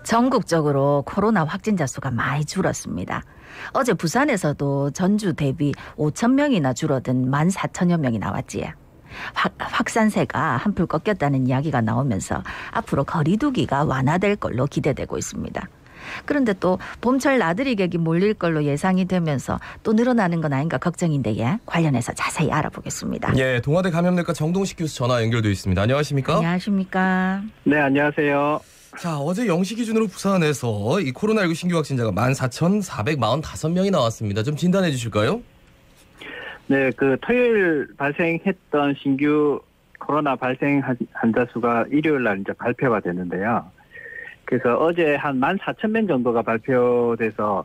전국적으로 코로나 확진자 수가 많이 줄었습니다. 어제 부산에서도 전주 대비 5천 명이나 줄어든 14,000여 명이 나왔지요. 확산세가 한풀 꺾였다는 이야기가 나오면서 앞으로 거리두기가 완화될 걸로 기대되고 있습니다. 그런데 또 봄철 나들이 객이 몰릴 걸로 예상이 되면서 또 늘어나는 건 아닌가 걱정인데 관련해서 자세히 알아보겠습니다. 예, 동아대 감염내과 정동식 교수 전화 연결돼 있습니다. 안녕하십니까? 안녕하십니까? 네, 안녕하세요. 자, 어제 0시 기준으로 부산에서 이 코로나19 신규 확진자가 14,445명이 나왔습니다. 좀 진단해 주실까요? 네, 토요일 발생했던 신규 코로나 발생 환자 수가 일요일 날 이제 발표가 되는데요. 그래서 어제 한 14,000명 정도가 발표돼서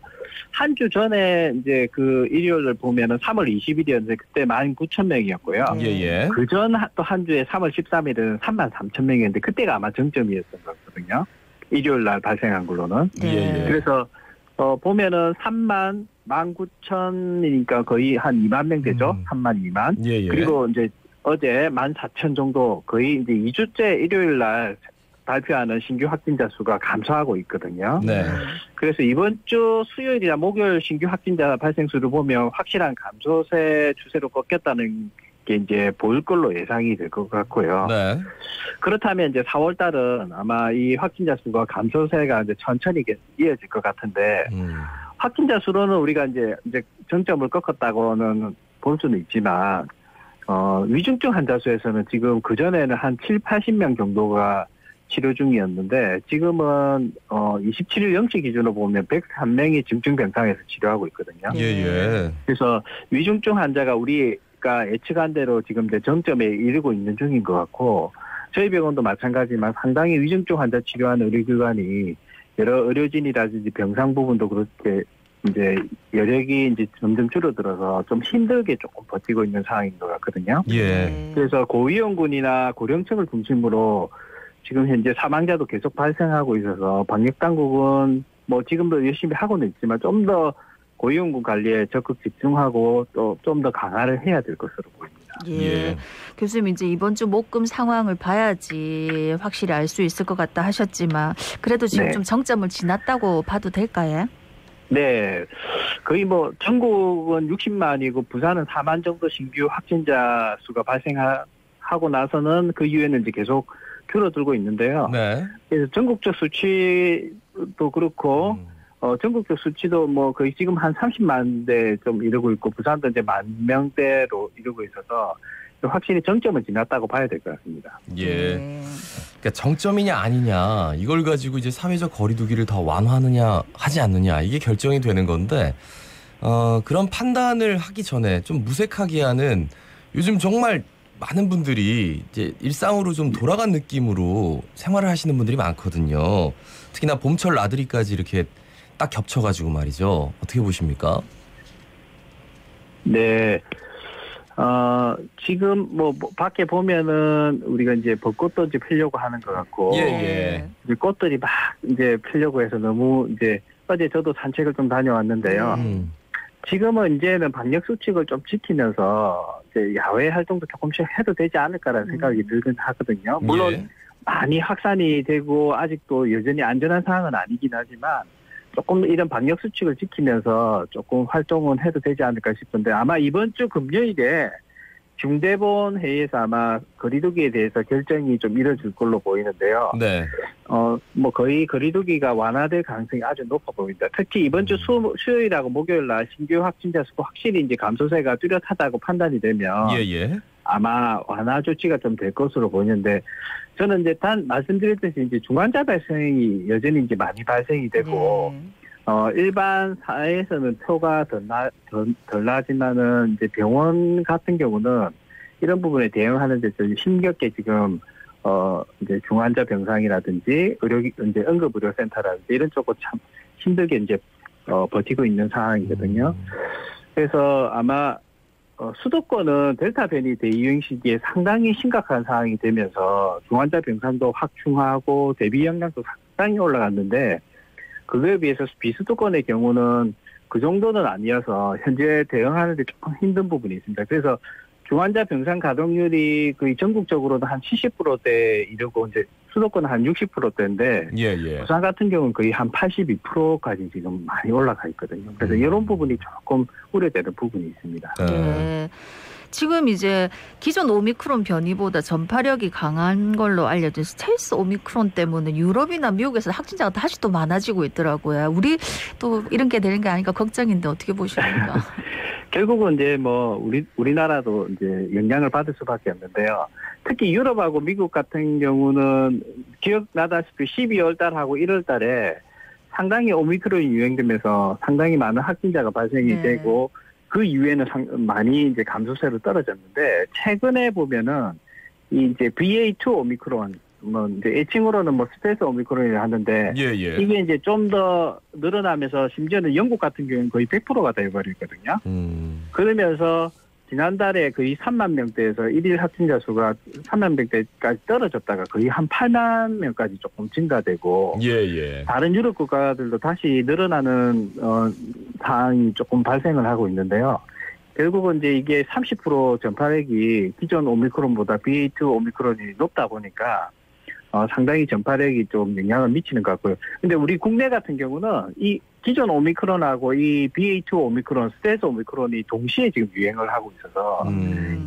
한 주 전에 이제 일요일을 보면은 3월 20일이었는데 그때 19,000명이었고요. 예. 그 전 또 한 주에 3월 13일은 33,000명이었는데 그때가 아마 정점이었던 거거든요. 일요일 날 발생한 걸로는. 예. 그래서 보면은 19,000이니까 거의 한 2만 명 되죠. 32,000. 예. 그리고 이제 어제 14,000 정도 거의 이제 2주째 일요일 날 발표하는 신규 확진자 수가 감소하고 있거든요. 네. 그래서 이번 주 수요일이나 목요일 신규 확진자 발생 수를 보면 확실한 감소세 추세로 꺾였다는 게 이제 보일 걸로 예상이 될 것 같고요. 네. 그렇다면 이제 4월 달은 아마 이 확진자 수가 감소세가 이제 천천히 이어질 것 같은데 확진자 수로는 우리가 이제 정점을 꺾었다고는 볼 수는 있지만 위중증 환자 수에서는 지금 그전에는 한 7, 80명 정도가 치료 중이었는데 지금은 27일 0시 기준으로 보면 103명이 중증병상에서 치료하고 있거든요. 예. 그래서 위중증 환자가 우리가 예측한 대로 지금 이제 정점에 이르고 있는 중인 것 같고 저희 병원도 마찬가지지만 상당히 위중증 환자 치료하는 의료기관이 여러 의료진이라든지 병상 부분도 그렇게 이제 여력이 이제 점점 줄어들어서 좀 힘들게 조금 버티고 있는 상황인 것 같거든요. 예. 그래서 고위험군이나 고령층을 중심으로 지금 현재 사망자도 계속 발생하고 있어서 방역당국은 뭐 지금도 열심히 하고는 있지만 좀 더 고위험군 관리에 적극 집중하고 또 좀 더 강화를 해야 될 것으로 보입니다. 예. 교수님 이제 이번 주 목금 상황을 봐야지 확실히 알 수 있을 것 같다 하셨지만 그래도 지금 좀 정점을 지났다고 봐도 될까요? 네. 거의 뭐 전국은 60만이고 부산은 4만 정도 신규 확진자 수가 발생하고 나서는 그 이후에는 이제 계속 줄어들고 있는데요. 네. 그래서 전국적 수치도 그렇고 전국적 수치도 뭐 거의 지금 한 30만 대 좀 이르고 있고 부산도 이제 10,000명대로 이르고 있어서 확실히 정점은 지났다고 봐야 될 것 같습니다. 예. 그러니까 정점이냐 아니냐 이걸 가지고 이제 사회적 거리두기를 더 완화하느냐 하지 않느냐 이게 결정이 되는 건데 그런 판단을 하기 전에 좀 무색하게 하는 요즘 정말 많은 분들이 이제 일상으로 좀 돌아간 느낌으로 생활을 하시는 분들이 많거든요. 특히나 봄철 나들이까지 이렇게 딱 겹쳐가지고 말이죠. 어떻게 보십니까? 네. 지금 뭐 밖에 보면은 우리가 이제 벚꽃도 이제 피려고 하는 것 같고. 예. 이제 꽃들이 막 이제 피려고 해서 너무 이제 어제 저도 산책을 좀 다녀왔는데요. 지금은 이제는 방역 수칙을 좀 지키면서 이제 야외 활동도 조금씩 해도 되지 않을까라는 생각이 들긴 하거든요. 물론 많이 확산이 되고 아직도 여전히 안전한 상황은 아니긴 하지만 조금 이런 방역 수칙을 지키면서 조금 활동은 해도 되지 않을까 싶은데 아마 이번 주 금요일에 중대본 회의에서 아마 거리두기에 대해서 결정이 좀 이뤄질 걸로 보이는데요. 네. 뭐 거의 거리두기가 완화될 가능성이 아주 높아 보입니다. 특히 이번 주 수요일하고 목요일 날 신규 확진자 수가 확실히 이제 감소세가 뚜렷하다고 판단이 되면 아마 완화 조치가 좀 될 것으로 보이는데 저는 이제 말씀드렸듯이 이제 중환자 발생이 여전히 이제 많이 발생이 되고 일반 사회에서는 표가 덜 나지만은 이제 병원 같은 경우는 이런 부분에 대응하는데 좀 힘겹게 지금 이제 중환자 병상이라든지 이제 응급의료센터라든지 이런 쪽으로 참 힘들게 이제 버티고 있는 상황이거든요. 그래서 아마 수도권은 델타 변이 대유행 시기에 상당히 심각한 상황이 되면서 중환자 병상도 확충하고 대비 역량도 상당히 올라갔는데 그거에 비해서 비수도권의 경우는 그 정도는 아니어서 현재 대응하는 데 조금 힘든 부분이 있습니다. 그래서 중환자 병상 가동률이 거의 전국적으로도 한 70%대에 이르고 이제 수도권 한 60%대인데 부산 같은 경우는 거의 한 82%까지 지금 많이 올라가 있거든요. 그래서 이런 부분이 조금 우려되는 부분이 있습니다. 네. 지금 이제 기존 오미크론 변이보다 전파력이 강한 걸로 알려진 스텔스 오미크론 때문에 유럽이나 미국에서 확진자가 다시 또 많아지고 있더라고요. 우리 또 이런 게 되는 게 아닌가 걱정인데 어떻게 보십니까? 결국은 이제 뭐 우리나라도 이제 영향을 받을 수밖에 없는데요. 특히 유럽하고 미국 같은 경우는 기억나다시피 12월 달하고 1월 달에 상당히 오미크론이 유행되면서 상당히 많은 확진자가 발생이 되고 그 이후에는 많이 이제 감소세로 떨어졌는데 최근에 보면은 이 이제 BA2 오미크론 뭐 이제 애칭으로는 뭐 스텔스 오미크론이라 하는데 이게 이제 좀 더 늘어나면서 심지어는 영국 같은 경우는 거의 100%가 돼버렸거든요. 그러면서 지난달에 거의 3만 명대에서 일일 확진자 수가 3만 명대까지 떨어졌다가 거의 한 8만 명까지 조금 증가되고 다른 유럽 국가들도 다시 늘어나는 사항이 조금 발생을 하고 있는데요. 결국은 이제 이게 30% 전파력이 기존 오미크론보다 BA2 오미크론이 높다 보니까 상당히 전파력이 좀 영향을 미치는 것 같고요. 근데 우리 국내 같은 경우는 이 기존 오미크론하고 이 BA2 오미크론, 스텔스 오미크론이 동시에 지금 유행을 하고 있어서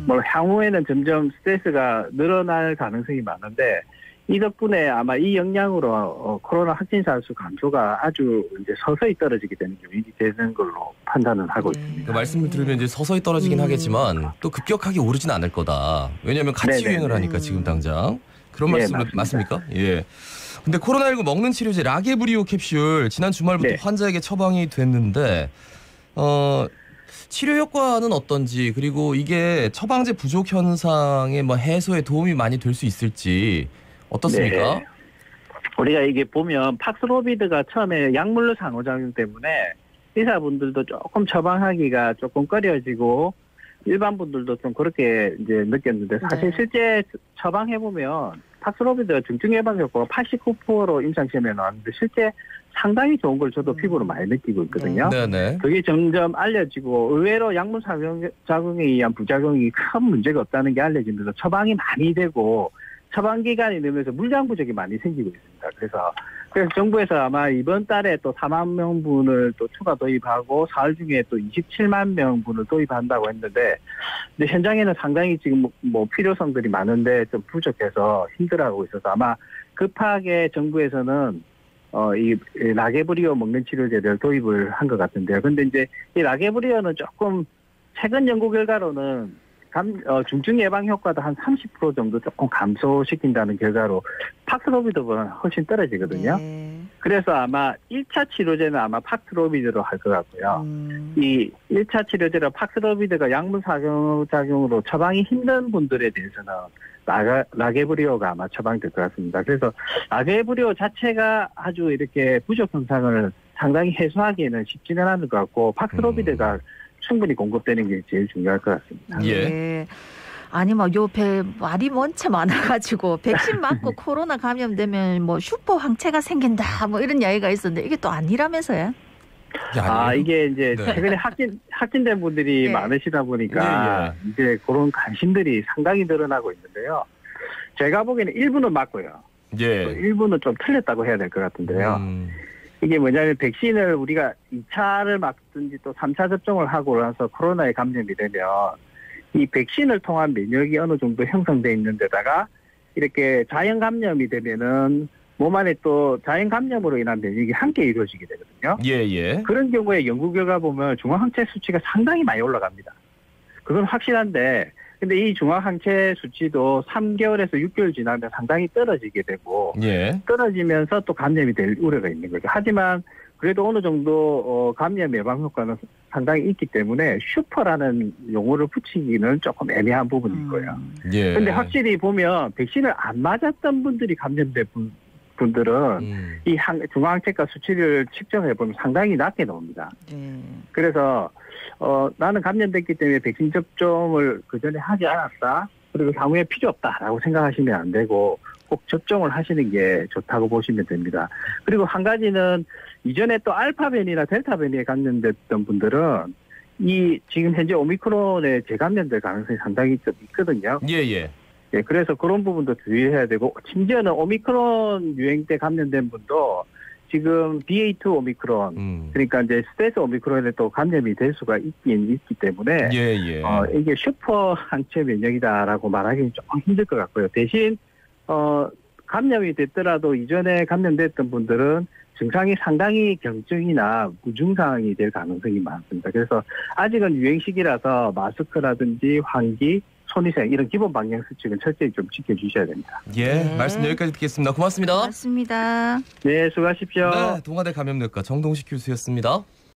뭐 향후에는 점점 스텔스가 늘어날 가능성이 많은데 이 덕분에 아마 이 영향으로 코로나 확진자 수 감소가 아주 이제 서서히 떨어지게 되는 요인이 되는 걸로 판단을 하고 있습니다. 그 말씀을 들으면 이제 서서히 떨어지긴 하겠지만 또 급격하게 오르진 않을 거다. 왜냐하면 같이 유행을 하니까 지금 당장. 그런 말씀 맞습니까? 예. 근데 코로나19 먹는 치료제 라게브리오 캡슐 지난 주말부터 환자에게 처방이 됐는데 치료 효과는 어떤지 그리고 이게 처방제 부족 현상의 뭐 해소에 도움이 많이 될 수 있을지 어떻습니까? 우리가 이게 보면 팍스로비드가 처음에 약물로 상호작용 때문에 의사분들도 조금 처방하기가 조금 꺼려지고 일반 분들도 좀 그렇게 이제 느꼈는데 사실 실제 처방해보면 팍스로비드가 중증 예방 효과가 89%로 임상시험에 나왔는데 실제 상당히 좋은 걸 저도 피부로 많이 느끼고 있거든요. 그게 점점 알려지고 의외로 약물 작용에 의한 부작용이 큰 문제가 없다는 게 알려지면서 처방이 많이 되고 처방 기간이 늘면서 물량 부족이 많이 생기고 있습니다. 그래서 정부에서 아마 이번 달에 또 4만 명분을 또 추가 도입하고 사흘 중에 또 27만 명분을 도입한다고 했는데 근데 현장에는 상당히 지금 뭐 필요성들이 많은데 좀 부족해서 힘들어하고 있어서 아마 급하게 정부에서는 이 라게브리오 먹는 치료제를 도입을 한 것 같은데요. 근데 이제 이 라게브리오는 조금 최근 연구 결과로는 중증 예방 효과도 한 30% 정도 조금 감소시킨다는 결과로 팍스로비드보다 훨씬 떨어지거든요. 그래서 아마 1차 치료제는 아마 팍스로비드로 할 것 같고요. 이 1차 치료제로 팍스로비드가 약물 작용으로 처방이 힘든 분들에 대해서는 라게브리오가 아마 처방될 것 같습니다. 그래서 라게브리오 자체가 아주 이렇게 부족 현상을 상당히 해소하기에는 쉽지는 않을 것 같고 팍스로비드가 충분히 공급되는 게 제일 중요할 것 같습니다. 아니 뭐 요배 말이 원체 많아가지고 백신 맞고 코로나 감염되면 뭐 슈퍼 황체가 생긴다 뭐 이런 이야기가 있었는데 이게 또 아니라면서요? 이게 이제 최근에 확진된 분들이 많으시다 보니까 이제 그런 관심들이 상당히 늘어나고 있는데요. 제가 보기에는 일부는 맞고요. 일부는 좀 틀렸다고 해야 될 것 같은데요. 이게 뭐냐면 백신을 우리가 2차를 맞든지 또 3차 접종을 하고 나서 코로나에 감염이 되면 이 백신을 통한 면역이 어느 정도 형성돼 있는 데다가 이렇게 자연 감염이 되면은 몸 안에 또 자연 감염으로 인한 면역이 함께 이루어지게 되거든요. 그런 경우에 연구 결과 보면 중화항체 수치가 상당히 많이 올라갑니다. 그건 확실한데 근데 이 중화항체 수치도 3개월에서 6개월 지나면 상당히 떨어지게 되고 떨어지면서 또 감염이 될 우려가 있는 거죠. 하지만 그래도 어느 정도 감염 예방 효과는 상당히 있기 때문에 슈퍼라는 용어를 붙이기는 조금 애매한 부분이 있고요. 근데 확실히 보면 백신을 안 맞았던 분들이 감염된 분들은 이 중화항체가 수치를 측정해보면 상당히 낮게 나옵니다. 그래서 나는 감염됐기 때문에 백신 접종을 그전에 하지 않았다. 그리고 향후에 필요 없다라고 생각하시면 안 되고 꼭 접종을 하시는 게 좋다고 보시면 됩니다. 그리고 한 가지는 이전에 또 알파 변이나 델타 변이에 감염됐던 분들은 이 지금 현재 오미크론에 재감염될 가능성이 상당히 좀 있거든요. 예, 그래서 그런 부분도 주의해야 되고 심지어는 오미크론 유행 때 감염된 분도 지금 BA2 오미크론 그러니까 이제 스텔스 오미크론에 또 감염이 될 수가 있기 때문에 이게 슈퍼 항체 면역이다라고 말하기는 조금 힘들 것 같고요. 대신 감염이 됐더라도 이전에 감염됐던 분들은 증상이 상당히 경증이나 무증상이 될 가능성이 많습니다. 그래서 아직은 유행 시기라서 마스크라든지 환기, 손위생 이런 기본 방역 수칙은 철저히 좀 지켜주셔야 됩니다. 예, 말씀 여기까지 듣겠습니다. 고맙습니다. 고맙습니다. 네, 수고하십시오. 네, 동아대 감염내과 정동식 교수였습니다.